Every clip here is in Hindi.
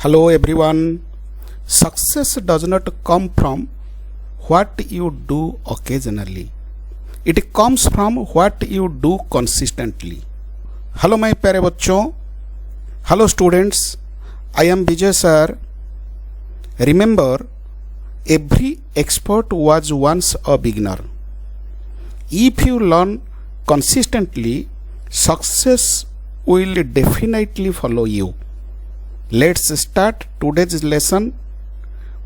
Hello everyone. Success does not come from what you do occasionally. It comes from what you do consistently. Hello my प्यारे बच्चों. Hello students. I am Vijay sir. Remember, every expert was once a beginner. If you learn consistently, success will definitely follow you. Let's start today's lesson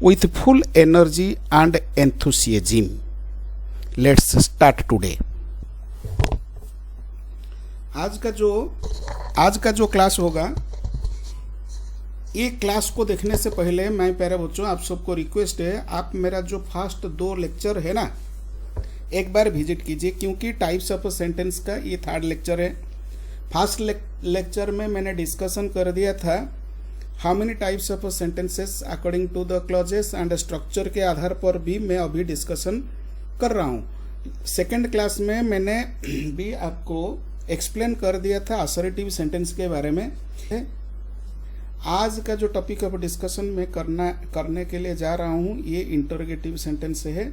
with full energy and enthusiasm. Let's start today. आज का जो क्लास होगा, ये क्लास को देखने से पहले मैं प्यारे बच्चों आप सबको रिक्वेस्ट है, आप मेरा जो फर्स्ट 2 लेक्चर है ना, एक बार विजिट कीजिए, क्योंकि टाइप्स ऑफ सेंटेंस का ये 3rd लेक्चर है. फर्स्ट लेक्चर में मैंने डिस्कशन कर दिया था how many types of sentences according to the clauses and structure के आधार पर भी मैं अभी डिस्कशन कर रहा हूँ. सेकेंड क्लास में मैंने भी आपको एक्सप्लेन कर दिया था असर्टिव सेंटेंस के बारे में. आज का जो टॉपिक ऑफ डिस्कशन में करने के लिए जा रहा हूँ, ये इंटरोगेटिव सेंटेंस है,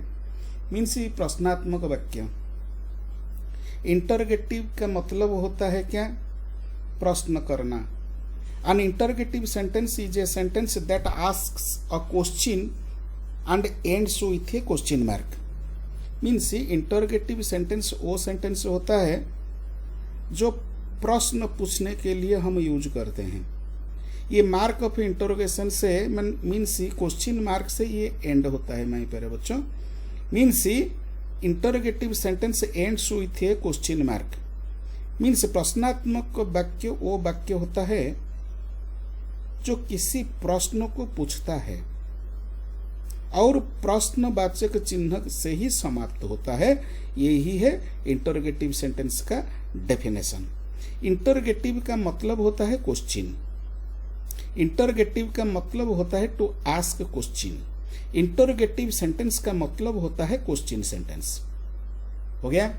मीन्स प्रश्नात्मक वाक्य. इंटरोगेटिव का मतलब होता है क्या? प्रश्न करना. An interrogative sentence is a sentence that asks a question and ends with a question mark. Means interrogative sentence वो sentence होता है जो प्रश्न पूछने के लिए हम यूज करते हैं. ये मार्क ऑफ इंटरोगेशन से मीन्स क्वेश्चन मार्क से ये एंड होता है मेरे प्यारे बच्चों. Means interrogative sentence ends with a question mark. Means प्रश्नात्मक वाक्य वो वाक्य होता है जो किसी प्रश्न को पूछता है और प्रश्नवाचक चिन्ह से ही समाप्त होता है. यही है इंटरोगेटिव सेंटेंस का डेफिनेशन. इंटरोगेटिव का मतलब होता है क्वेश्चन. इंटरोगेटिव का मतलब होता है to ask question. Interrogative sentence का मतलब होता है क्वेश्चन सेंटेंस. हो गया?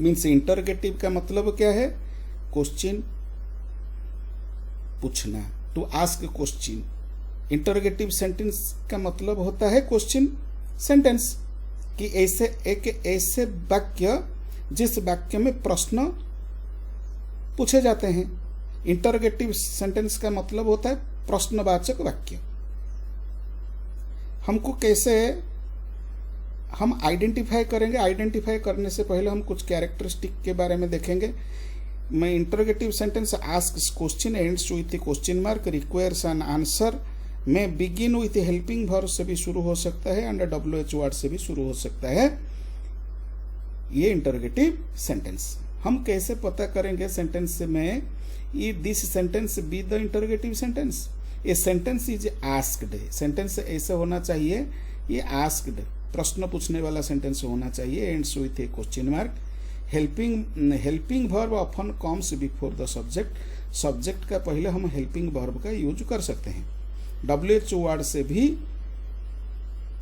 मीन्स इंटरोगेटिव का मतलब क्या है? क्वेश्चन, पूछना, to ask question. Interrogative sentence का मतलब होता है क्वेश्चन सेंटेंस, कि ऐसे वाक्य जिस वाक्य में प्रश्न पूछे जाते हैं. इंटरोगेटिव सेंटेंस का मतलब होता है प्रश्नवाचक वाक्य. हमको कैसे हम आइडेंटिफाई करेंगे? आइडेंटिफाई करने से पहले हम कुछ कैरेक्टरिस्टिक के बारे में देखेंगे. मैं interrogative sentence asks question, ends with question mark, requires an answer, में बिगिन विथ हेल्पिंग वर्ब से भी शुरू हो सकता है एंड WH वर्ड से भी शुरू हो सकता है. ये इंटरोगेटिव सेंटेंस. हम कैसे पता करेंगे सेंटेंस में ये this sentence be the interrogative sentence? ये सेंटेंस इज आस्क्ड. सेंटेंस ऐसे होना चाहिए, ये आस्क्ड प्रश्न पूछने वाला सेंटेंस होना चाहिए. Ends with a question mark. Helping verb often comes before the subject. Subject का पहले हम हेल्पिंग वर्ब का यूज कर सकते हैं. WH वर्ड से भी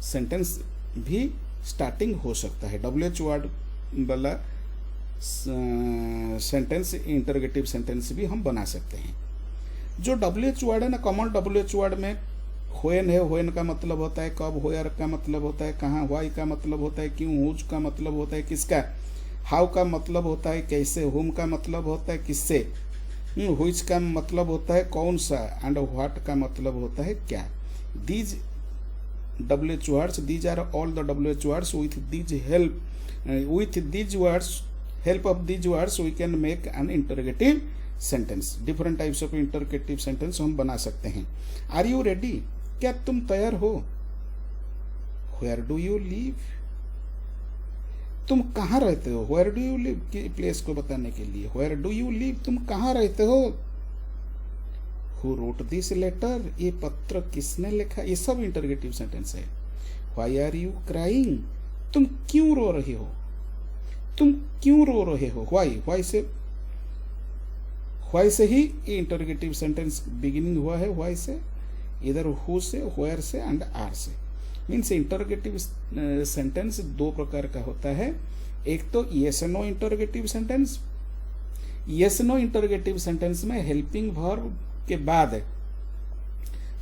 सेंटेंस भी स्टार्टिंग हो सकता है. WH वर्ड वाला सेंटेंस इंटरोगेटिव सेंटेंस भी हम बना सकते हैं. जो WH वर्ड है ना, कॉमन WH वर्ड में व्हेन है. व्हेन का मतलब होता है कब, व्हेयर का मतलब होता है कहाँ, व्हाई का मतलब होता है क्यों, हुज का मतलब होता है किसका, हाउ का मतलब होता है कैसे, हुम का मतलब होता है किससे, व्हिच का मतलब होता है कौन सा, एंड व्हाट का मतलब होता है क्या. These WH words, these are all the WH words. With these words, help of these words we can make an interrogative sentence. Different types of interrogative sentence हम बना सकते हैं. Are you ready? क्या तुम तैयार हो? Where do you live? तुम कहाँ रहते हो? Where do you live की प्लेस को बताने के लिए Where do you live, तुम कहाँ रहते हो. Who wrote this letter, ये पत्र किसने लिखा. ये सब इंटरोगेटिव सेंटेंस है. Why are you crying, तुम क्यों रो रहे हो. तुम क्यों रो रहे हो. Why से ही ये इंटरोगेटिव सेंटेंस बिगिनिंग हुआ है. Why से, इधर who से, where से एंड are से. मीन्स इंटरोगेटिव सेंटेंस 2 प्रकार का होता है. एक तो yes no interrogative sentence. yes no interrogative sentence में हेल्पिंग वर्ब के बाद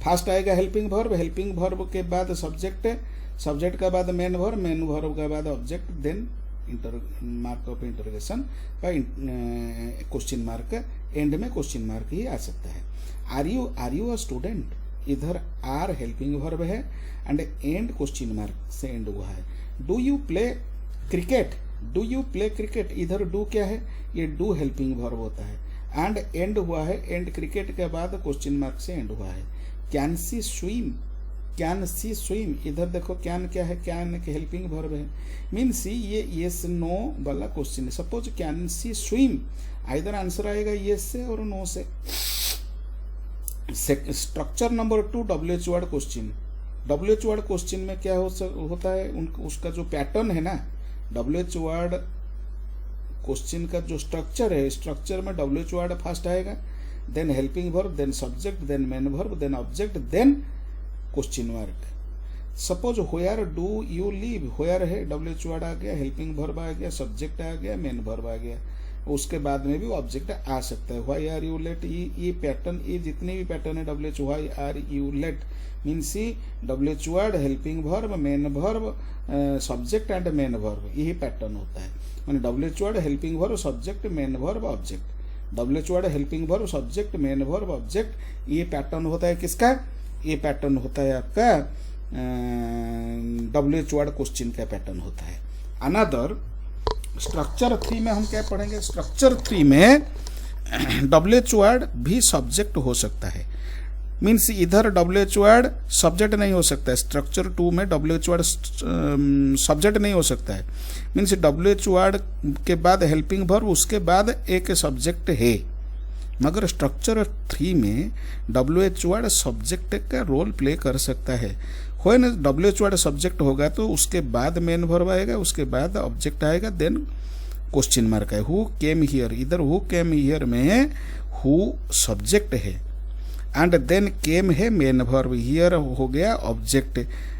फास्ट आएगा हेल्पिंग वर्ब के बाद सब्जेक्ट, सब्जेक्ट के बाद मेन वर्ब के बाद object, then mark of interrogation by question mark, end में क्वेश्चन मार्क ही आ सकता है। आर यू अ स्टूडेंट, इधर आर हेल्पिंग वर्ब है एंड एंड क्वेश्चन मार्क से एंड हुआ है। Do you play cricket, do you play cricket, इधर डू क्या है, ये डू हेल्पिंग वर्ब होता है एंड एंड हुआ है, एंड क्रिकेट के बाद क्वेश्चन मार्क से एंड हुआ है। Can see swim, can see swim, इधर देखो कैन क्या है, कैन के हेल्पिंग वर्ब है, मीन सी ये यस नो वाला क्वेश्चन है। Suppose can see swim, either answer आएगा यस से और नो से। Structure number 2 WH word question. WH word question में क्या होता है, उसका जो पैटर्न है ना, WH वर्ड क्वेश्चन का जो स्ट्रक्चर है, स्ट्रक्चर में WH वर्ड फर्स्ट आएगा, then helping verb, then subject, then main verb, then object, then question mark. Suppose where do you live, where है WH वर्ड आ गया, हेल्पिंग वर्ब आ गया, सब्जेक्ट आ गया, मेन वर्ब आ गया, उसके बाद में भी ऑब्जेक्ट आ सकता है। व्हाई आर यू लेट, ये पैटर्न, ये जितने भी पैटर्न है WH, why are you late mean see WH word, helping verb, main verb, subject and main verb, यही पैटर्न होता है। माने WH word, helping verb, subject, main verb, object, WH word, helping verb, subject, main verb, object, ये पैटर्न होता है किसका, ये पैटर्न होता है आपका WH वर्ड क्वेश्चन का पैटर्न होता है। अनदर स्ट्रक्चर 3 में हम क्या पढ़ेंगे, स्ट्रक्चर 3 में WH वर्ड भी सब्जेक्ट हो सकता है, मीन्स इधर WH वर्ड सब्जेक्ट नहीं हो सकता है। स्ट्रक्चर 2 में WH वर्ड सब्जेक्ट नहीं हो सकता है, मीन्स WH वर्ड के बाद हेल्पिंग वर्ब, उसके बाद एक सब्जेक्ट है। मगर स्ट्रक्चर 3 में WH वर्ड सब्जेक्ट का रोल प्ले कर सकता है। हो ना, WH वर्ड सब्जेक्ट होगा तो उसके बाद मेन वर्ब आएगा, उसके बाद ऑब्जेक्ट आएगा, देन क्वेश्चन मार्क है। हु केम हियर, इधर हु केम हियर में हु सब्जेक्ट है एंड देन केम है मेन वर्ब, हियर हो गया ऑब्जेक्ट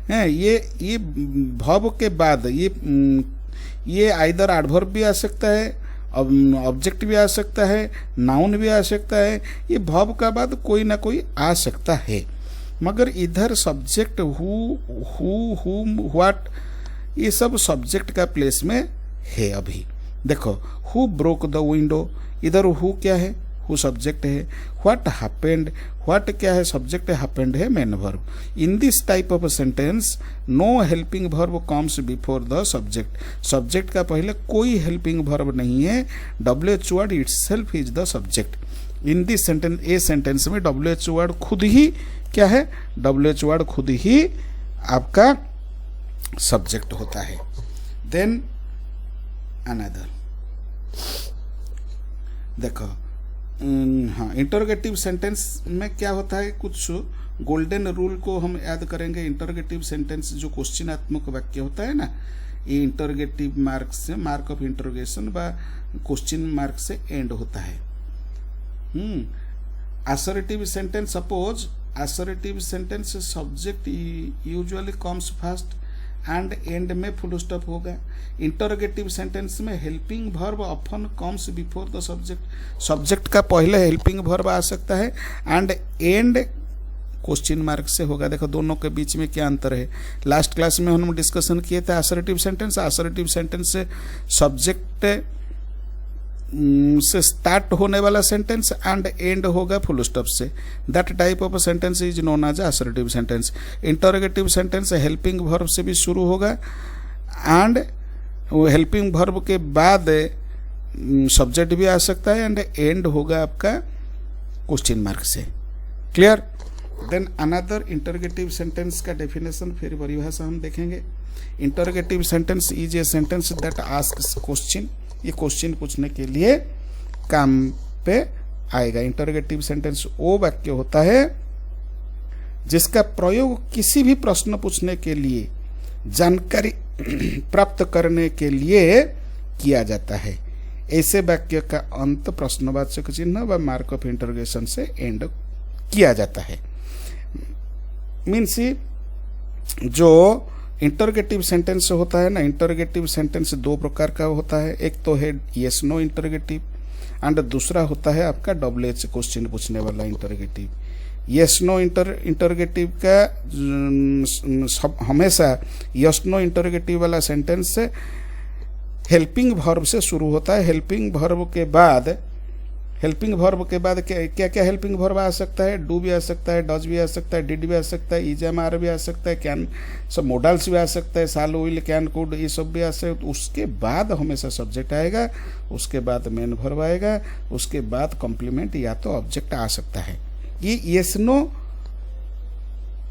है। ये वर्ब के बाद ये आइदर एडवर्ब भी आ सकता है, ऑब्जेक्ट भी आ सकता है, नाउन भी आ सकता है, ये वर्ब का बाद कोई ना कोई आ सकता है। मगर इधर सब्जेक्ट हु, हुम, व्हाट, ये सब सब्जेक्ट का प्लेस में है। अभी देखो हु ब्रोक द विंडो, इधर हु क्या है, हु सब्जेक्ट है, व्हाट हैपेंड, व्हाट क्या है, सब्जेक्ट, हैपेंड है main verb. In this type of sentence no helping verb comes before the subject, subject का पहले कोई हेल्पिंग वर्ब नहीं है, WH word itself is the subject. In this sentence, a sentence में WH वर्ड खुद ही क्या है, WH वर्ड खुद ही आपका सब्जेक्ट होता है। देन अनदर देखो, हाँ, इंटरोगेटिव सेंटेंस में क्या होता है, कुछ गोल्डन रूल को हम याद करेंगे। इंटरोगेटिव सेंटेंस जो क्वेश्चनात्मक वाक्य होता है ना, ये इंटरोगेटिव मार्क से, मार्क ऑफ इंटरोगेशन व क्वेश्चन मार्क से एंड होता है। Assertive sentence, suppose assertive sentence subject usually comes first and and में फुल स्टॉप होगा। इंटरोगेटिव सेंटेंस में helping verb often comes before the subject, subject का पहले हेल्पिंग वर्ब आ सकता है एंड एंड क्वेश्चन मार्क से होगा। देखो दोनों के बीच में क्या अंतर है, लास्ट क्लास में हम डिस्कशन किए थे। असर्टिव सेंटेंस, असर्टिव सेंटेंस से सब्जेक्ट से स्टार्ट होने वाला सेंटेंस एंड एंड होगा फुल स्टॉप से, that type of sentence is known as assertive sentence. Interrogative sentence helping verb से भी शुरू होगा एंड हेल्पिंग वर्ब के बाद सब्जेक्ट भी आ सकता है एंड एंड होगा आपका क्वेश्चन मार्क से। Clear? Then another interrogative sentence का डेफिनेशन, फिर परिभाषा हम देखेंगे। Interrogative sentence is a sentence that asks question, ये क्वेश्चन पूछने के लिए काम पे आएगा। इंटरोगेटिव सेंटेंस वो वाक्य होता है जिसका प्रयोग किसी भी प्रश्न पूछने के लिए, जानकारी प्राप्त करने के लिए किया जाता है। ऐसे वाक्य का अंत प्रश्नवाचक चिन्ह व मार्क ऑफ इंटरोगेशन से एंड किया जाता है। मीन्स जो इंटरोगेटिव सेंटेंस होता है ना, इंटरोगेटिव सेंटेंस दो प्रकार का होता है। एक तो है यस नो इंटरोगेटिव एंड दूसरा होता है आपका WH क्वेश्चन पूछने वाला इंटरोगेटिव। यस नो इंटरोगेटिव का हमेशा यस नो इंटरोगेटिव वाला सेंटेंस से हेल्पिंग वर्ब से शुरू होता है। हेल्पिंग वर्ब के बाद क्या क्या हेल्पिंग वर्ब आ सकता है? डू भी आ सकता है, डज भी आ सकता है, डिड भी आ सकता है, इज एम आर भी आ सकता है, कैन सब मोडल्स भी आ सकता है, शाल विल कैन कुड ये सब भी आ सकता है। उसके बाद हमेशा सब्जेक्ट आएगा, उसके बाद मेन वर्ब आएगा, उसके बाद कॉम्प्लीमेंट या तो ऑब्जेक्ट आ सकता है। ये यस नो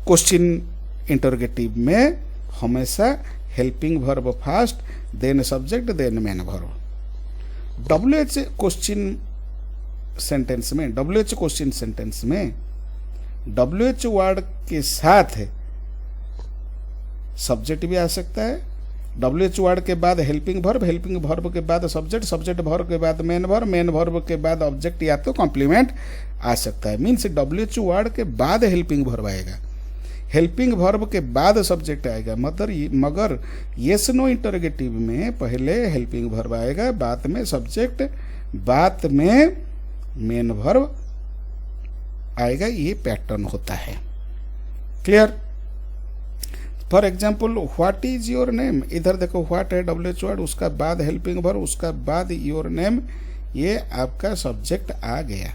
क्वेश्चन इंटरोगेटिव में हमेशा helping verb first, then subject, then main verb. WH question sentence में, WH क्वेश्चन सेंटेंस में WH वर्ड के साथ सब्जेक्ट भी आ सकता है। WH वर्ड के बाद हेल्पिंग वर्ब के बाद सब्जेक्ट, सब्जेक्ट वर्ब के बाद मेन वर्ब के बाद ऑब्जेक्ट या तो कॉम्प्लीमेंट आ सकता है। मीन्स WH वर्ड के बाद हेल्पिंग वर्ब आएगा, हेल्पिंग वर्ब के बाद सब्जेक्ट आएगा। मगर यस नो इंटरोगेटिव में पहले हेल्पिंग वर्ब आएगा, बाद में सब्जेक्ट, बाद में मेन वर्ब आएगा। ये पैटर्न होता है। Clear? For example what is your name, इधर देखो व्हाट है WH वर्ड, उसका बाद हेल्पिंग वर्ब, उसका बाद योर नेम, ये आपका सब्जेक्ट आ गया।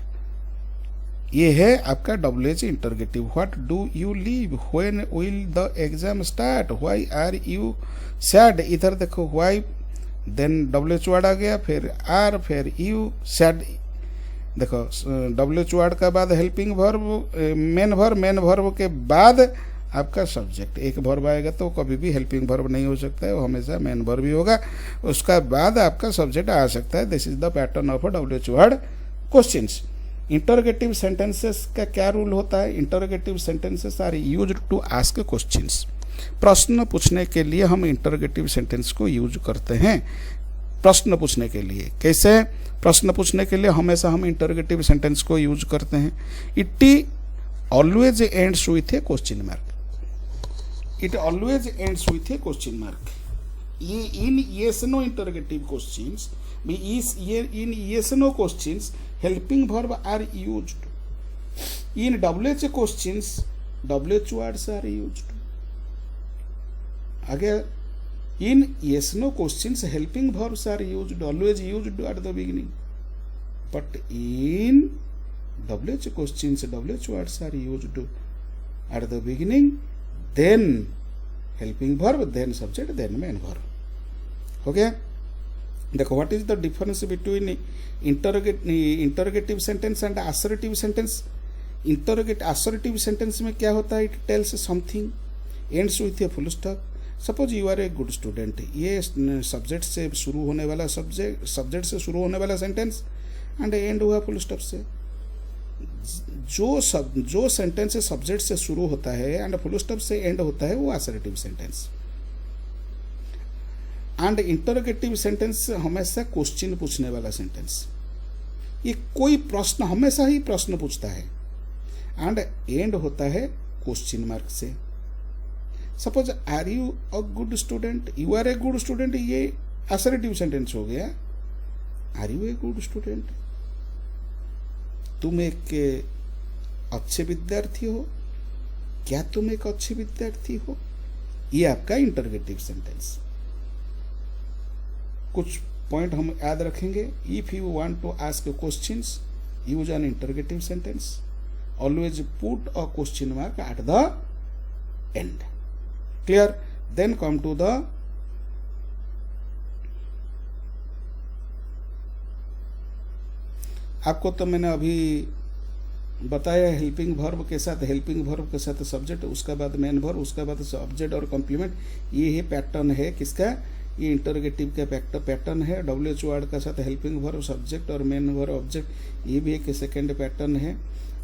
ये है आपका WH interrogative. What do you leave, when will the exam start, why are you sad, इधर देखो व्हाई, देन WH वर्ड आ गया, फिर आर, फिर यू, सैड। देखो WH वर्ड का बाद हेल्पिंग वर्ब, मेन वर्ब के बाद आपका सब्जेक्ट। एक वर्ब आएगा तो कभी भी हेल्पिंग वर्ब नहीं हो सकता है, वो हमेशा मेन वर्ब ही होगा। उसका बाद आपका सब्जेक्ट आ सकता है। This is the pattern of WH word questions. Interrogative sentences का क्या रूल होता है? Interrogative sentences are used to ask questions. प्रश्न पूछने के लिए हम इंटरोगेटिव सेंटेंस को यूज करते हैं। प्रश्न पूछने के लिए कैसे? प्रश्न पूछने के लिए हमेशा हम इंटरोगेटिव सेंटेंस को यूज करते हैं। It always ends with a question mark. It always ends with a question mark. ये in yes no interrogative questions, in yes no questions helping verb are used. In WH questions WH words are used. Again, in yes no questions helping verbs are used, always used at the beginning. But in WH questions WH words are used at the beginning, then helping verb, then subject, then main verb. Okay? देखो what is the difference between interrogative sentence and assertive sentence. Assertive sentence में क्या होता है? It tells something, ends with a full stop. Suppose you are a good student, ये सब्जेक्ट से शुरू होने वाला सब्जेक्ट से शुरू होने वाला सेंटेंस एंड एंड हुआ फुल स्टॉप से। जो सेंटेंस सब्जेक्ट से शुरू होता है एंड फुल स्टॉप से एंड होता है वो assertive sentence. And interrogative sentence हमेशा क्वेश्चन पूछने वाला सेंटेंस। ये कोई प्रश्न, हमेशा ही प्रश्न पूछता है एंड एंड होता है क्वेश्चन मार्क से। Suppose are you a good student, you are a good student, ये असर्टिव सेंटेंस हो गया। Are you a good student, तुम एक अच्छे विद्यार्थी हो, क्या तुम एक अच्छे विद्यार्थी हो, ये आपका इंटरोगेटिव सेंटेंस। कुछ पॉइंट हम याद रखेंगे। If you want to ask questions use an interrogative sentence, always put a question mark at the end. Clear? Then come to the आपको तो मैंने अभी बताया हेल्पिंग वर्ब के साथ सब्जेक्ट, उसका बाद मेन वर्ब, उसका बाद सब्जेक्ट और कॉम्प्लीमेंट। ये ही पैटर्न है किसका? ये इंटरोगेटिव का पैटर्न है। WH वर्ड का साथ हेल्पिंग वर्ब, सब्जेक्ट और मेन वर्ब, ऑब्जेक्ट, ये भी एक सेकेंड पैटर्न है।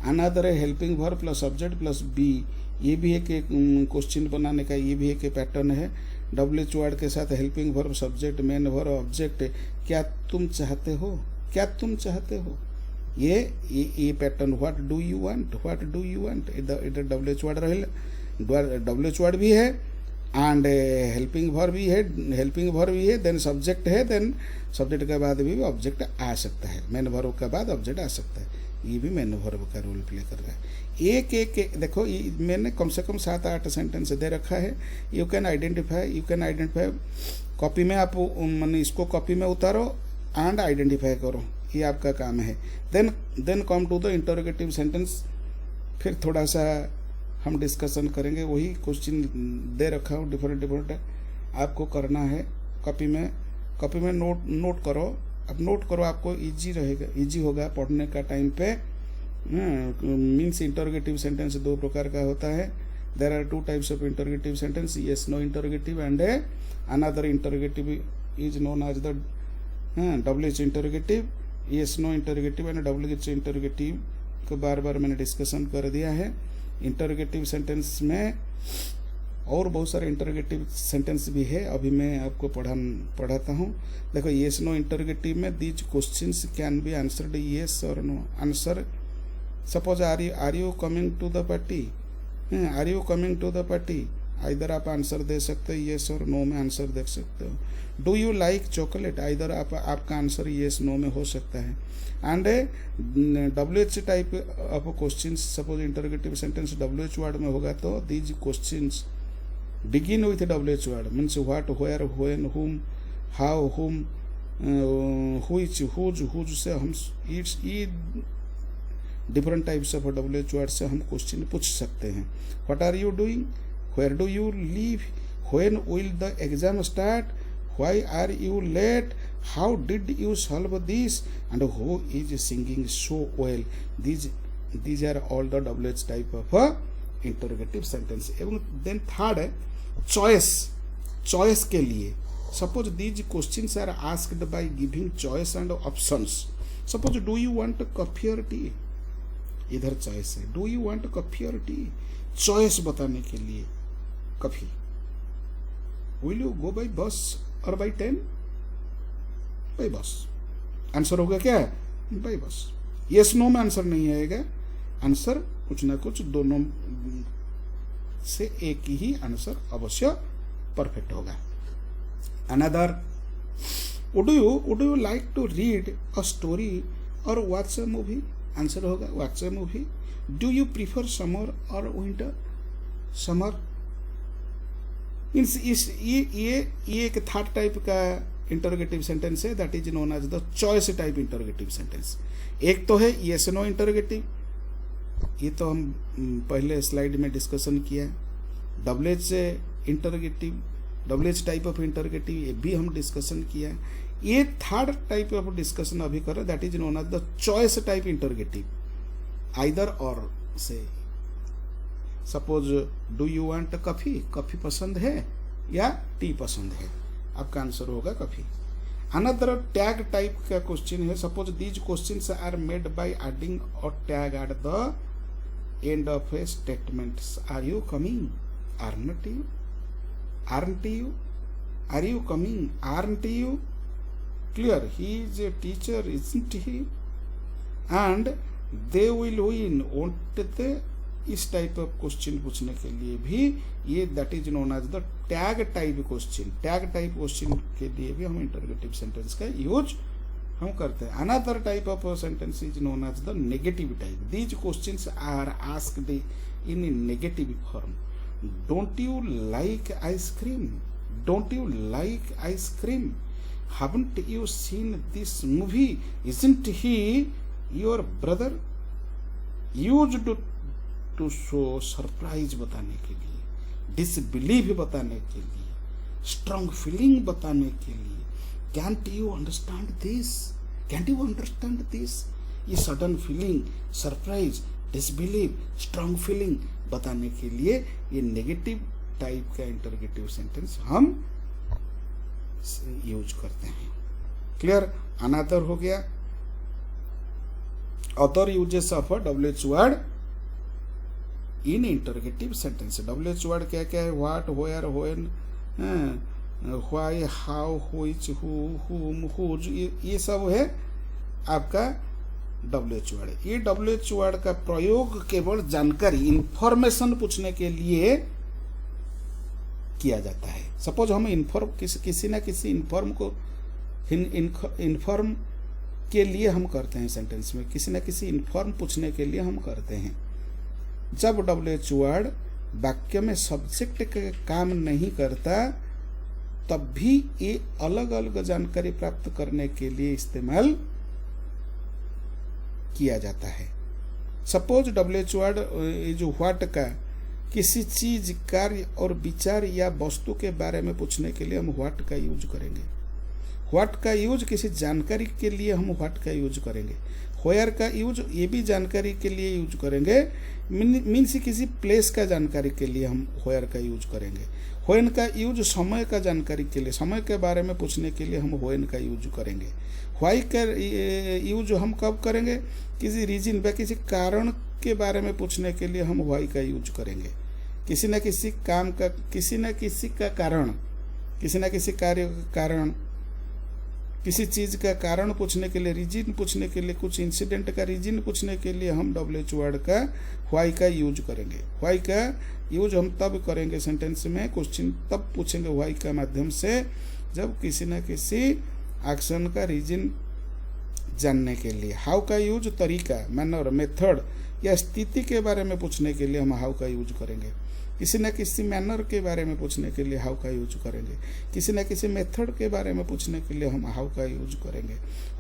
अनदर है helping verb plus subject plus be, ये भी एक क्वेश्चन बनाने का, ये भी एक पैटर्न है। WH वर्ड के साथ helping verb, subject, main verb, object, क्या तुम चाहते हो, क्या तुम चाहते हो, ये pattern. What do you want, इधर WH वर्ड रहे, WH वर्ड भी है एंड हेल्पिंग वर्ब भी है, देन सब्जेक्ट है, देन सब्जेक्ट के बाद भी ऑब्जेक्ट आ सकता है, मेन वर्ब के बाद ऑब्जेक्ट आ सकता है। ये भी मैन वर्ब का रोल प्ले कर रहा है। एक देखो मैंने कम से कम 7-8 सेंटेंस दे रखा है। यू कैन आइडेंटिफाई कॉपी में आप मैंने इसको कॉपी में उतारो एंड आइडेंटिफाई करो, ये आपका काम है। Then come to the interrogative sentence. फिर थोड़ा सा हम डिस्कशन करेंगे, वही क्वेश्चन दे रखा हूँ डिफरेंट आपको करना है। कॉपी में नोट करो। अब नोट करो, आपको इजी होगा पढ़ने का टाइम पे। मीन्स इंटरोगेटिव सेंटेंस 2 प्रकार का होता है। There are 2 types of interrogative sentence, yes no interrogative and another interrogative is known as the WH interrogative. Yes no interrogative and WH interrogative को बार बार मैंने डिस्कशन कर दिया है। इंटरोगेटिव सेंटेंस में और बहुत सारे इंटरोगेटिव सेंटेंस भी है, अभी मैं आपको पढ़ाता हूँ। देखो येस नो इंटरोगेटिव में these questions can be answered yes और no. Answer suppose are you coming to the party, are you coming to the party, इधर आप आंसर दे सकते हो येस और नो में आंसर दे सकते हो। डू यू लाइक चॉकलेट, इधर आपका आंसर येस नो में हो सकता है। And WH type of questions, suppose interrogative sentence WH word में होगा तो these questions begin with WH word, means what, where, when, whom, how, whom, which, whose से हम ये different types of WH word से हम क्वेश्चन पूछ सकते हैं। What are you doing? Where do you live? When will the exam start? Why are you late? How did you solve this? And who is singing so well? These are all the WH type of interrogative sentence। एवं देन थर्ड है चॉइस के लिए। Suppose these questions are asked by giving choice and options. Suppose do you want coffee और टी, इधर चॉइस है, डू यू वांट कॉफी और टी, चॉइस बताने के लिए coffee. Will you go by bus और by train, by bus. Answer होगा क्या, बाय बस। यस नो में आंसर नहीं आएगा, आंसर कुछ ना कुछ दोनों से एक ही आंसर अवश्य परफेक्ट होगा। Another, would you like to read a story और वॉच अ मूवी, आंसर होगा watch a movie. Do you prefer summer और विंटर, समर। मीन्स ये एक थर्ड टाइप का इंटरोगेटिव सेंटेंस है, that is known as the choice type interrogative sentence. एक तो है येस नो इंटरोगेटिव, ये तो हम पहले स्लाइड में डिस्कशन किया। WH interrogative, WH type of interrogative, ये भी हम डिस्कशन किया। ये थर्ड टाइप ऑफ डिस्कशन अभी करें, that is known as the choice type interrogative, either और से। Suppose do you want coffee, coffee पसंद है या टी पसंद है, आपका आंसर होगा कॉफी। अनदर टैग टाइप का क्वेश्चन है। Suppose these questions are made by adding a tag at the end of a statement. Are you coming, aren't you, aren't you, are you coming, aren't you, clear, he is a teacher isn't he, and they will win won't they। इस टाइप ऑफ क्वेश्चन पूछने के लिए भी ये that is known as the tag type question. Tag type question के लिए भी हम इंटरोगेटिव सेंटेंस का यूज हम करते हैं। Another type of sentence is known as the negative type. These questions are asked in negative form. Don't you like ice cream? Don't you like ice cream? Haven't you seen this movie? Isn't he your brother? Used to show surprise बताने के लिए, disbelief बताने के लिए, strong feeling बताने के लिए। Can't you understand this? Can't you understand this? ये sudden feeling, surprise, disbelief, strong feeling बताने के लिए ये नेगेटिव टाइप का इंटरोगेटिव सेंटेंस हम यूज करते हैं। क्लियर। अनदर हो गया other uses of WH word in interrogative sentence. WH word क्या क्या है, what, where, when, why, how, which, who, whom, whose, ये सब है आपका WH वर्ड। ये WH वर्ड का प्रयोग केवल जानकारी, इंफॉर्मेशन पूछने के लिए किया जाता है। सपोज हम किसी न किसी इन्फॉर्म के लिए हम करते हैं सेंटेंस में, किसी न किसी इन्फॉर्म पूछने के लिए हम करते हैं। जब WH वर्ड वाक्य में सब्जेक्ट का काम नहीं करता तब भी ये अलग अलग जानकारी प्राप्त करने के लिए इस्तेमाल किया जाता है। सपोज WH वर्ड जो व्हाट का किसी चीज, कार्य और विचार या वस्तु के बारे में पूछने के लिए हम व्हाट का यूज करेंगे। व्हाट का यूज किसी जानकारी के लिए हम व्हाट का यूज करेंगे। व्हेयर का यूज ये भी जानकारी के लिए यूज करेंगे, मीन्स किसी प्लेस का जानकारी के लिए हम व्हेयर का यूज करेंगे। व्हेन का यूज समय का जानकारी के लिए, समय के बारे में पूछने के लिए हम व्हेन का यूज करेंगे। व्हाई का यूज हम कब करेंगे, किसी रीजन या किसी कारण के बारे में पूछने के लिए हम व्हाई का यूज करेंगे। किसी न किसी काम का, किसी न किसी का कारण, किसी न किसी कार्य का कारण, किसी चीज का कारण पूछने के लिए, रीजन पूछने के लिए, कुछ इंसिडेंट का रीजन पूछने के लिए हम WH वर्ड का व्हाई का यूज करेंगे। व्हाई का यूज हम तब करेंगे सेंटेंस में, क्वेश्चन तब पूछेंगे व्हाई का माध्यम से जब किसी न किसी एक्शन का रीजन जानने के लिए। हाउ का यूज तरीका, मैनर, मेथड या स्थिति के बारे में पूछने के लिए हम हाउ का यूज करेंगे। किसी न किसी मैनर के बारे में पूछने के लिए हाउ का यूज करेंगे। किसी न किसी मेथड के बारे में पूछने के लिए हम हाउ का यूज करेंगे।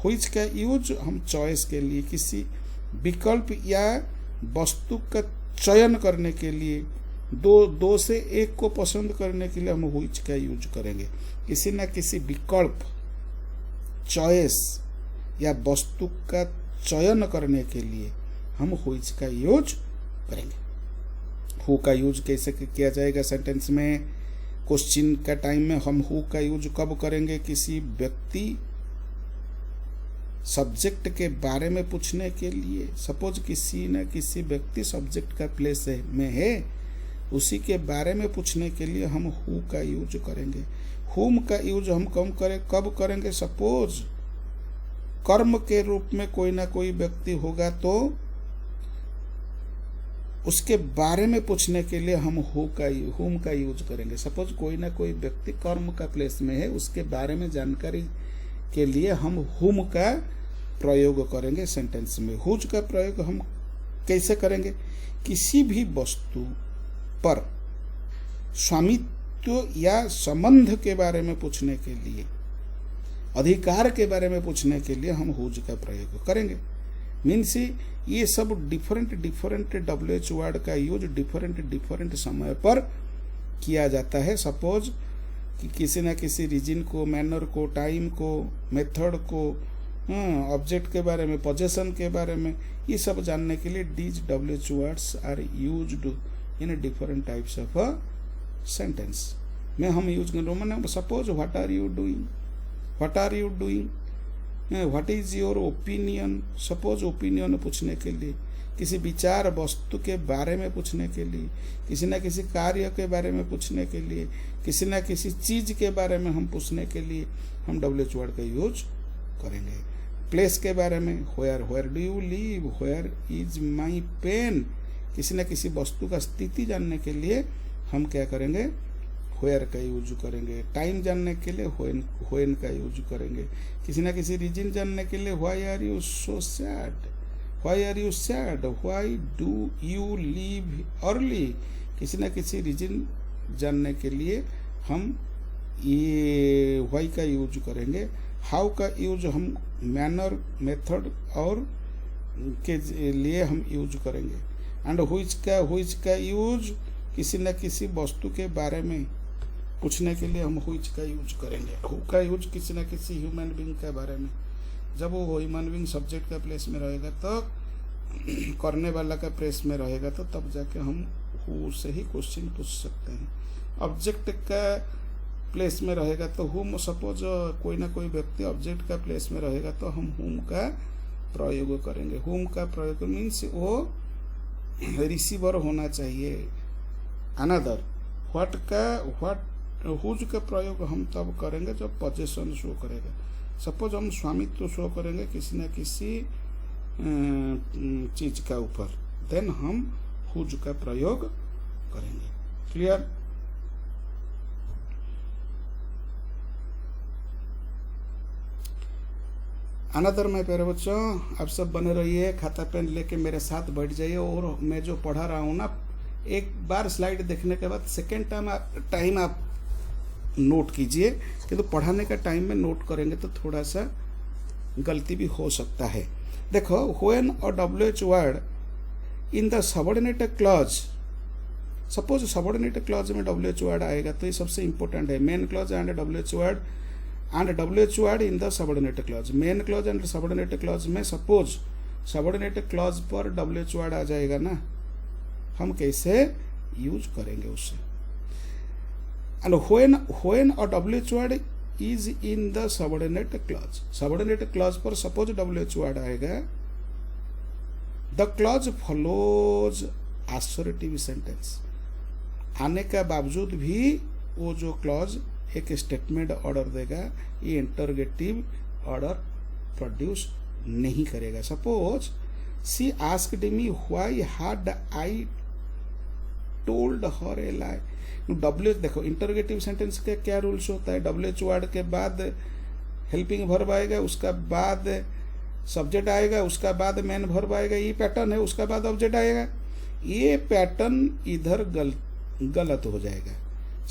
व्हिच का यूज हम चॉइस के लिए, किसी विकल्प या वस्तु का चयन करने के लिए, दो से एक को पसंद करने के लिए हम व्हिच का यूज करेंगे। किसी न किसी विकल्प, चॉइस या वस्तु का चयन करने के लिए हम व्हिच का यूज करेंगे। हु का यूज कैसे किया जाएगा सेंटेंस में, क्वेश्चन का टाइम में हम हु का यूज कब करेंगे, किसी व्यक्ति, सब्जेक्ट के बारे में पूछने के लिए। सपोज किसी न किसी व्यक्ति सब्जेक्ट का प्लेस में है, उसी के बारे में पूछने के लिए हम हु का यूज करेंगे। हुम का यूज हम कब करेंगे, सपोज कर्म के रूप में कोई ना कोई व्यक्ति होगा तो उसके बारे में पूछने के लिए हम हुम का यूज करेंगे। सपोज कोई ना कोई व्यक्ति कर्म का प्लेस में है, उसके बारे में जानकारी के लिए हम हुम का प्रयोग करेंगे सेंटेंस में। हुज का प्रयोग हम कैसे करेंगे, किसी भी वस्तु पर स्वामित्व या संबंध के बारे में पूछने के लिए, अधिकार के बारे में पूछने के लिए हम हुज का प्रयोग करेंगे। मीन्स ये सब डिफरेंट WH वर्ड का यूज डिफरेंट समय पर किया जाता है। सपोज कि किसी न किसी रीजन को, मैनर को, टाइम को, मेथड को, ऑब्जेक्ट के बारे में, पोजेशन के बारे में, ये सब जानने के लिए these WH words are used in different types of sentence में हम यूज करें। Suppose what are you doing, what are you doing, what is your opinion. Suppose opinion पूछने के लिए, किसी विचार, वस्तु के बारे में पूछने के लिए, किसी न किसी कार्य के बारे में पूछने के लिए, किसी न किसी चीज के बारे में हम पूछने के लिए हम WH वर्ड का यूज करेंगे। प्लेस के बारे में, where do you live, where is my pen. किसी न किसी वस्तु का स्थिति जानने के लिए हम क्या करेंगे, व्हेयर का यूज करेंगे। टाइम जानने के लिए व्हेन का यूज करेंगे। किसी न किसी रीजन जानने के लिए why are you so sad, why are you sad, why do you leave early. किसी न किसी रीजन जानने के लिए हम ये व्हाई का यूज करेंगे। हाउ का यूज हम मैनर, मेथड और के लिए हम यूज करेंगे। एंड व्हिच का यूज किसी न किसी वस्तु के बारे में पूछने के लिए हम व्हिच का यूज करेंगे। हु का यूज किसी न किसी ह्यूमन बीइंग के बारे में, जब वो ह्यूमन बीइंग सब्जेक्ट का प्लेस में रहेगा तो करने वाला का प्लेस में रहेगा तो तब जाके हम हु से ही क्वेश्चन पूछ सकते हैं। ऑब्जेक्ट का प्लेस में रहेगा तो हुम, सपोज कोई ना कोई व्यक्ति ऑब्जेक्ट का प्लेस में रहेगा तो हम हुम का प्रयोग करेंगे। हुम का प्रयोग मीन्स वो रिसीवर होना चाहिए। अनदर हुज का प्रयोग हम तब करेंगे जब पोजेशन शो करेगा। सपोज हम स्वामित्व शो करेंगे किसी न किसी चीज का ऊपर, देन हम हुज का प्रयोग करेंगे। क्लियर। अनदर में प्यारे बच्चों, आप सब बने रहिए, खाता पेन लेके मेरे साथ बैठ जाइए और मैं जो पढ़ा रहा हूँ ना, एक बार स्लाइड देखने के बाद सेकेंड टाइम आप नोट कीजिए, किंतु तो पढ़ाने का टाइम में नोट करेंगे तो थोड़ा सा गलती भी हो सकता है। देखो, व्हेन और WH word in the subordinate clause, suppose subordinate clause में WH वर्ड आएगा तो ये सबसे इंपॉर्टेंट है। Main clause and WH word in the subordinate clause, main clause and subordinate clause में सपोज सबऑर्डिनेट क्लॉज पर WH वर्ड आ जाएगा ना, हम कैसे यूज करेंगे उससे। एंड व्हेन और WH word is in the subordinate clause, subordinate clause पर सपोज WH वर्ड आएगा, the clause follows assertive sentence, आने के बावजूद भी वो जो क्लॉज एक स्टेटमेंट ऑर्डर देगा, ये इंटरोगेटिव ऑर्डर प्रोड्यूस नहीं करेगा। Suppose she asked me why had I told her a lie. WH देखो, इंटरोगेटिव सेंटेंस के क्या रूल्स होता है, WH वर्ड के बाद हेल्पिंग वर्ब आएगा, उसका बाद सब्जेक्ट आएगा, उसका बाद मेन वर्ब आएगा, ये पैटर्न है, उसका बाद ऑब्जेक्ट आएगा। ये पैटर्न इधर गलत हो जाएगा।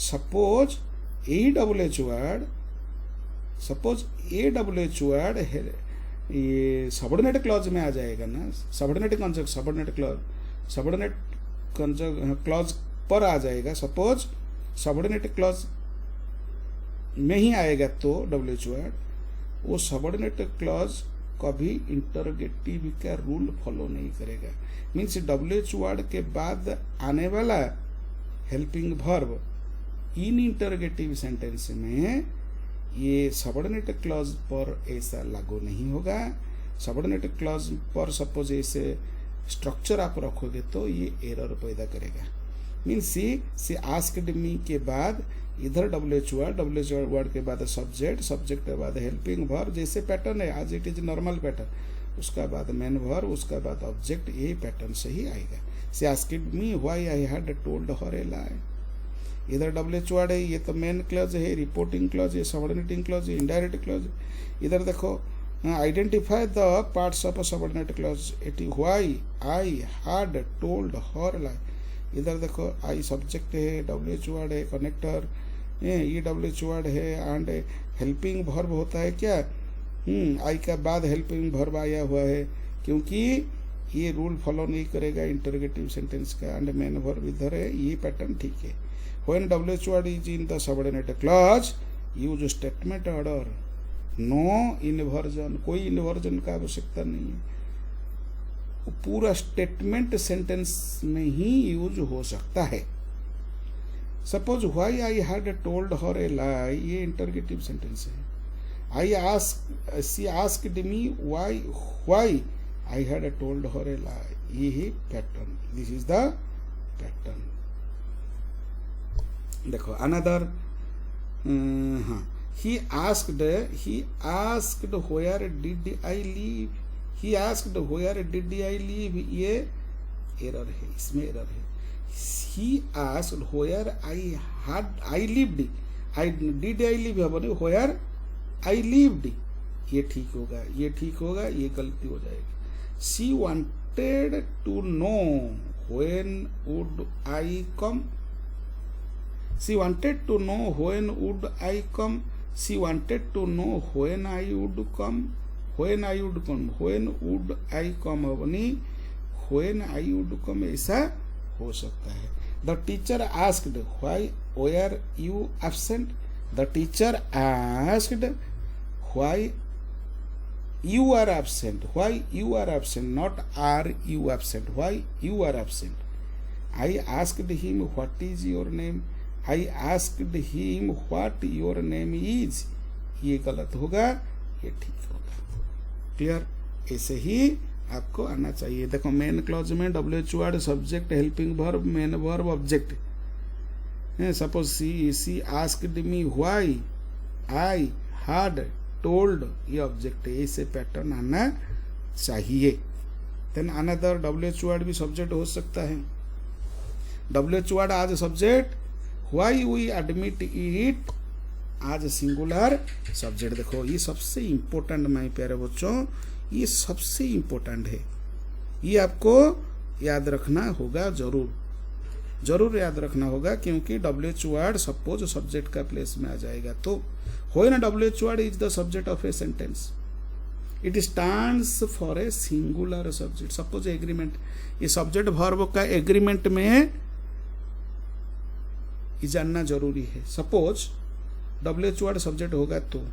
सपोज AWH वर्ड ये सबऑर्डिनेट क्लॉज में आ जाएगा ना, सबऑर्डिनेट क्लॉज पर आ जाएगा। सपोज सबऑर्डिनेट क्लॉज में ही आएगा तो WH वर्ड, वो सबऑर्डिनेट क्लॉज कभी इंटरोगेटिव का रूल फॉलो नहीं करेगा। मीन्स WH वर्ड के बाद आने वाला helping verb in interrogative sentence में ये सबऑर्डिनेट क्लॉज पर ऐसा लागू नहीं होगा। सबऑर्डिनेट क्लॉज पर सपोज ऐसे स्ट्रक्चर आप रखोगे तो ये एरर पैदा करेगा। मीन्स सी आस्क्ड मी के बाद इधर WH वर्ड के बाद सब्जेक्ट के बाद हेल्पिंग वर्ब, जैसे पैटर्न है आज इट इज नॉर्मल पैटर्न, उसका बाद मेन वर्ब, उसका बाद ऑब्जेक्ट, ये पैटर्न से ही आएगा। She asked me why I had told her a lie, इधर WH वर्ड है, ये तो मेन क्लॉज है, रिपोर्टिंग क्लॉज, ये सबऑर्डिनेटिंग क्लॉज, इनडायरेक्ट क्लॉज। इधर देखो, identify the parts of subordinate clause, it is why I had told her lie. इधर देखो, आई सब्जेक्ट है, WH वर्ड है, कनेक्टर, ये WH वर्ड है, एंड हेल्पिंग वर्ब होता है क्या, आई का बाद हेल्पिंग वर्ब आया हुआ है, क्योंकि ये रूल फॉलो नहीं करेगा इंटरोगेटिव सेंटेंस का, एंड मेन वर्ब इधर है, ये पैटर्न ठीक है। When WH word is in the subordinate clause, use statement order, no inversion, कोई इन्वर्जन का आवश्यकता नहीं है, पूरा स्टेटमेंट सेंटेंस में ही यूज हो सकता है। Suppose why I had told her a lie, ये इंटरोगेटिव सेंटेंस है। She asked me why I had told her a lie, ये ही pattern, this is the pattern. देखो another, he asked where did I live, he asked where did I live, ये एरर है, इसमें एरर है। he asked where I lived, did I live हमारे where I lived, ये ठीक होगा, ये ठीक होगा, ये गलती हो जाएगी। she wanted to know when would I come, she wanted to know when would I come, she wanted to know when I would come, when would I come होनी, when I would come ऐसा हो सकता है। The teacher asked why were you absent, the teacher asked why you are absent, not are you absent, why you are absent। I asked him what is your name, I asked him what your name is, ये गलत होगा, ये ठीक होगा। क्लियर, ऐसे ही आपको आना चाहिए। देखो मेन क्लॉज में WH word, subject, helping verb, main verb, object. Suppose she asked me why I had told, ये ऑब्जेक्ट है, ऐसे पैटर्न आना चाहिए। देन अनदर WH वर्ड भी सब्जेक्ट हो सकता है। WH word as subject, why we admit it as singular subject. देखो ये सबसे इंपॉर्टेंट माय प्यारे बच्चों, ये सबसे इंपॉर्टेंट है, ये आपको याद रखना होगा, जरूर याद रखना होगा, क्योंकि WH वर्ड सपोज सब्जेक्ट का प्लेस में आ जाएगा तो when WH word is the subject of a sentence it stands for a singular subject. Suppose agreement, ये सब्जेक्ट वर्ब का एग्रीमेंट में ये जानना जरूरी है। सपोज WH वर्ड सब्जेक्ट होगा तो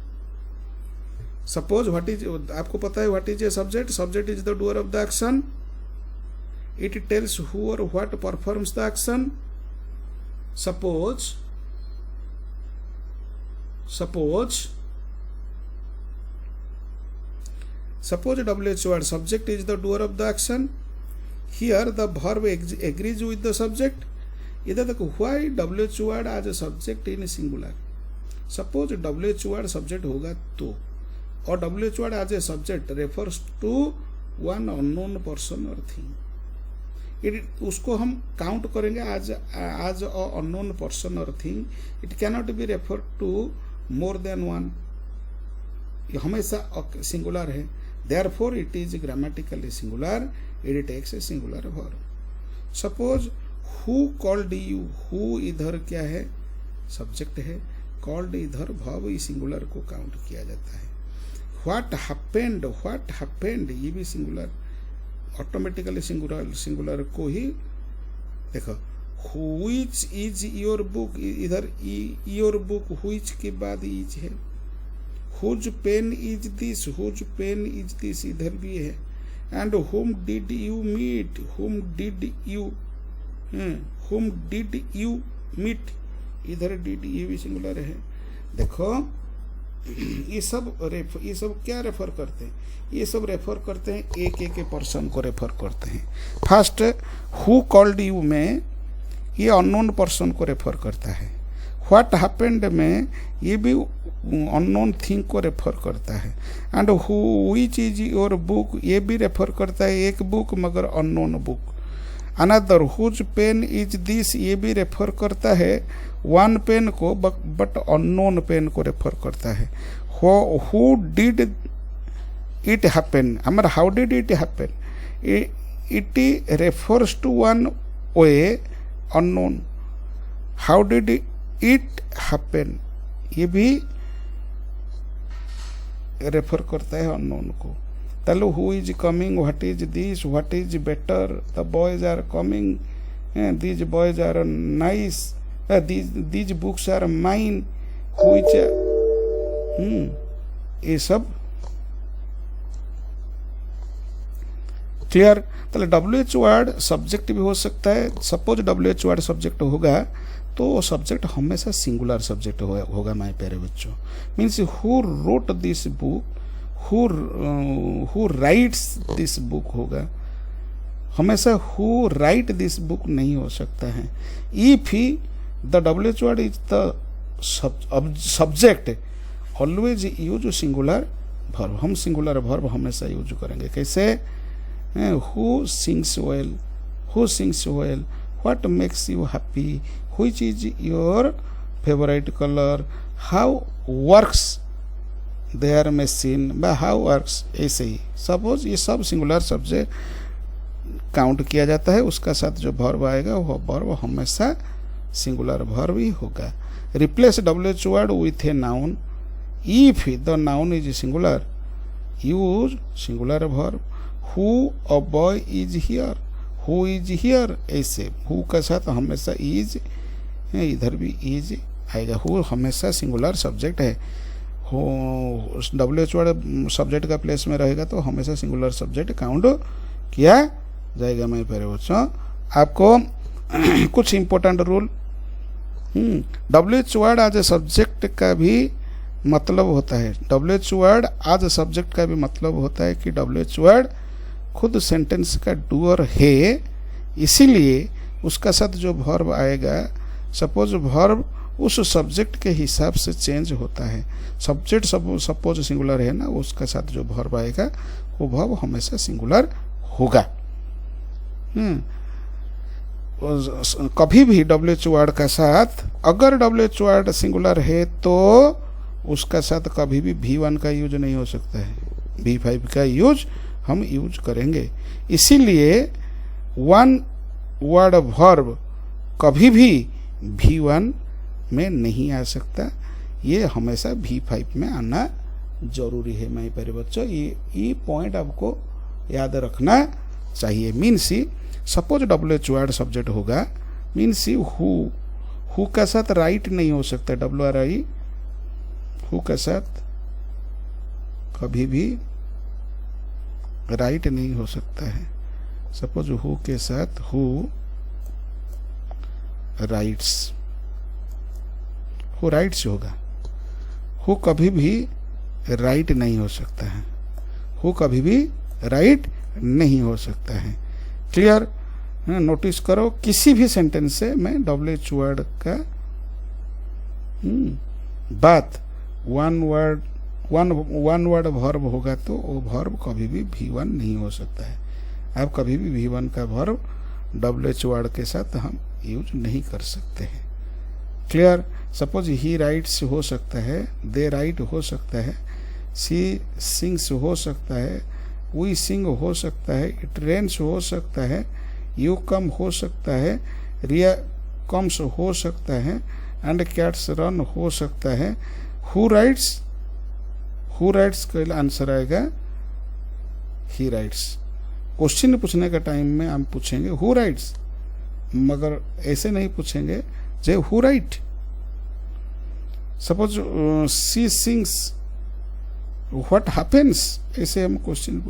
सपोज व्हाट इज, आपको पता है what is a subject? Subject is the doer of the action, it tells who or what performs the action. Suppose WH word subject is the doer of the action. Here the verb agrees with the subject. इधर देखो why WH word as a subject in singular. Suppose WH word subject होगा तो, और WH word as a subject refers to one unknown person or thing. उसको हम काउंट करेंगे आज अ अननोन पर्सन और thing. It cannot be refer to more than one, हमेशा सिंगुलर है, therefore it is grammatically singular, it takes a singular verb. Suppose who called you, who इधर क्या है? सब्जेक्ट है, कॉल्ड इधर वर्ब, ई सिंगुलर को काउंट किया जाता है। व्हाट हैपेंड, ये भी सिंगुलर, ऑटोमेटिकली सिंगुलर को ही देखो। व्हिच इज योर बुक, इधर योर बुक व्हिच के बाद इज है। Whose pen is this, whose pen is this इधर भी है। And whom did you meet, whom did you meet, इधर डिड ये भी सिंगुलर है। देखो ये सब क्या रेफर करते हैं? ये सब रेफर करते हैं एक पर्सन को रेफर करते हैं। फर्स्ट हु कॉल्ड यू में ये अननोन पर्सन को रेफर करता है। व्हाट हैपेंड में ये भी अननोन थिंग को रेफर करता है। And which is your book, ये भी रेफर करता है एक बुक मगर unknown book. Another whose pen is this, ये भी रेफर करता है वन पेन को बट अननोन पेन को रेफर करता है। हु डिड इट हैपन, हमारा how did it happen, it refers to one way unknown. How did it happen, ये भी रेफर करता है अननोन को। तलो who is coming, what is this, what is better, the boys are coming, these boys are nice, these books are mine, which ये सब क्लियर। तो WH वर्ड सब्जेक्ट भी हो सकता है। सपोज WH वर्ड सब्जेक्ट होगा तो सब्जेक्ट हमेशा सिंगुलर सब्जेक्ट होगा माय प्यारे बच्चों। Means who wrote this book, who rights this book होगा, हमेशा हु राइट दिस बुक नहीं हो सकता है। If the WH word is the subject always use singular verb, हम सिंगुलर वर्ब हमेशा यूज करेंगे। कैसे? Who sings well, who sings well, what makes you happy, which is your favourite colour, how works their machine, बा हाउ वर्क्स, ऐसे ही। सपोज ये सब सिंगुलर सब्जेक्ट काउंट किया जाता है, उसका साथ जो वर्ब आएगा वो वर्ब हमेशा सिंगुलर वर्ब ही होगा। Replace WH word with a noun, if the noun is singular use singular verb. Who a boy is here, who is here, ऐसे हु का साथ हमेशा इज, इधर भी इज आएगा। हु हमेशा सिंगुलर सब्जेक्ट है। WH वर्ड सब्जेक्ट का प्लेस में रहेगा तो हमेशा सिंगुलर सब्जेक्ट काउंट किया जाएगा। मैं प्यारे बच्चों आपको कुछ important rule, WH word as a subject का भी मतलब होता है। WH word as a subject का भी मतलब होता है कि WH वर्ड खुद सेंटेंस का डूअर है, इसीलिए उसका साथ जो वर्ब आएगा, सपोज वर्ब उस सब्जेक्ट के हिसाब से चेंज होता है। सब्जेक्ट सपोज सिंगुलर है ना, उसका साथ जो वर्ब आएगा वो वर्ब हमेशा सिंगुलर होगा। कभी भी WH वर्ड का साथ अगर WH वर्ड सिंगुलर है तो उसका साथ कभी भी V1 का यूज नहीं हो सकता है, V5 का यूज हम यूज करेंगे। इसीलिए वन वर्ड वर्ब कभी भी V1 में नहीं आ सकता, ये हमेशा V5 में आना जरूरी है मेरे प्यारे बच्चों। ये पॉइंट आपको याद रखना चाहिए। Means suppose WH word subject होगा, मीन्स हु का साथ राइट नहीं हो सकता, WRI हु का साथ कभी भी राइट नहीं हो सकता है। सपोज हु के साथ हु राइट्स होगा, हु कभी भी राइट नहीं हो सकता है, हु कभी भी राइट नहीं हो सकता है। क्लियर? नोटिस करो किसी भी सेंटेंस से मैं WH वर्ड का बात वन वर्ड वर्ब होगा तो वो वर्ब कभी भी V1 नहीं हो सकता है। अब कभी भी V1 का वर्ब WH वर्ड के साथ हम यूज नहीं कर सकते हैं। क्लियर? सपोज ही राइट्स हो सकता है, दे राइट हो सकता है, सी सिंग्स हो सकता है, वी सिंग हो सकता है, इट रेन्स हो सकता है, यू कम हो सकता है, रिया कम्स हो सकता है, एंड कैट्स रन हो सकता है। हु राइट्स का आंसर आएगा ही राइट्स। क्वेश्चन पूछने का टाइम में हम पूछेंगे हु राइट्स, मगर ऐसे नहीं पूछेंगे जे who right. Suppose she sings what happens, ऐसे हम क्वेश्चन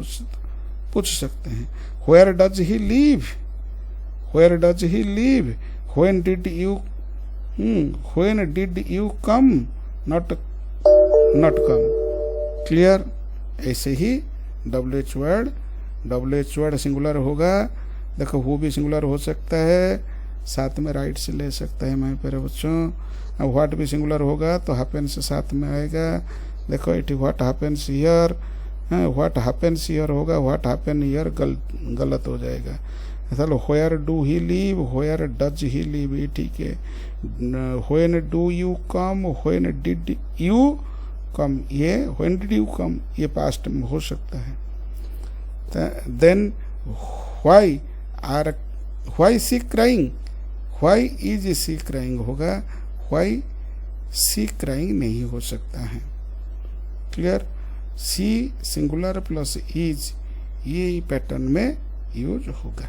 पूछ सकते हैं। Where does he live, where does he live, when did you come, not come. Clear? ऐसे ही WH वर्ड सिंगुलर होगा। देखो हु भी सिंगुलर हो सकता है, साथ में राइट से ले सकता है मेरे प्यारे बच्चों। अब व्हाट भी सिंगुलर होगा तो हैपेंस साथ में आएगा। देखो it what happens here, what happens here होगा, व्हाट हैपन हियर गलत हो जाएगा। चलो where do he live, where does he live, ये ठीक है। When do you come, when did you कम, ये व्हेन डिड यू कम ये पास्ट में हो सकता है। Then why she crying, why is she crying होगा, व्हाई सी क्राइंग नहीं हो सकता है। Clear? She singular plus is ये पैटर्न में यूज होगा।